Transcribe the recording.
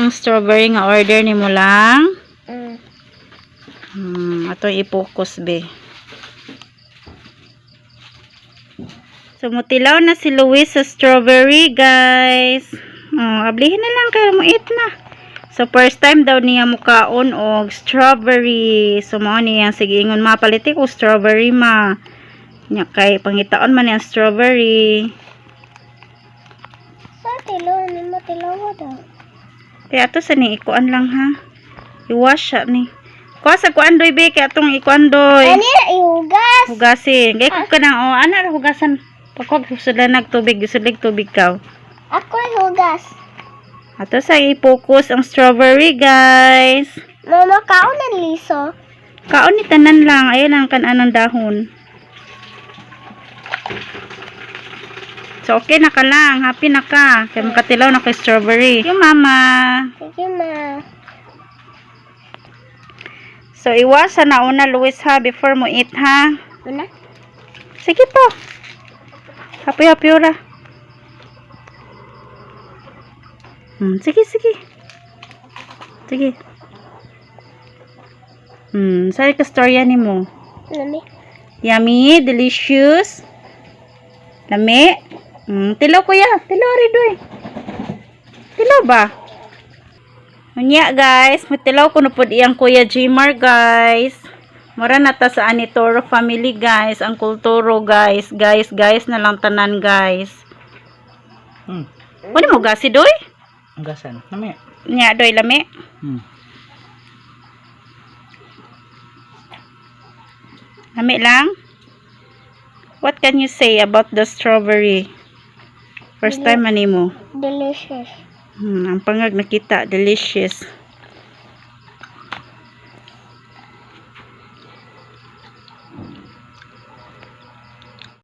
ang strawberry nga order ni mo lang? Ato i-focus be. So, mutilaw na si Luis sa strawberry, guys. Ablihin na lang kaya mo eat na. So, first time daw niya mukaon og strawberry. So, mao niya sige ingon mapaliti ko strawberry ma. Nya kay pangitaon man yang strawberry. Sa tilaw ni mo tilaw daw. Kaya ato sa ni ikuan lang ha. I-wash siya ni. Kuha sa kuan doy be kay atong ikuan doy. Ani na ihugas. Hugasin. Gay ko ka na ana ra hugasan. Pagkog sila nagtubig, gusulig tubig ka. Ako ihugas. Ato sa i-focus ang strawberry, guys. Mama, kaon ng liso. Kaon ni tanan lang. Ayun lang kananong dahon. So, okay na ka lang. Happy na ka. Kaya makatilaw na kay strawberry. Yung mama. Sige, ma. So, iwasan na una, Luis, ha? Before mo eat, ha? Una? Sige po. Happy-happy ora. Sige. Sige. Saan ka storya ni mo? Lami. Yummy, delicious. Lami. Tilaw kuya. Tilaw ridoy. Tilaw ba? Unya guys, matilaw ko na po iyang kuya Jmar guys. Mara na ta sa Anitoro family guys. Ang kulturo guys. Guys na lang tanan guys. Wala mo gasi doy? Ang gasan. Lami. Nya doy lami. Lami lang. What can you say about the strawberry? First time man mo. Delicious. Ang pangag nakita, delicious.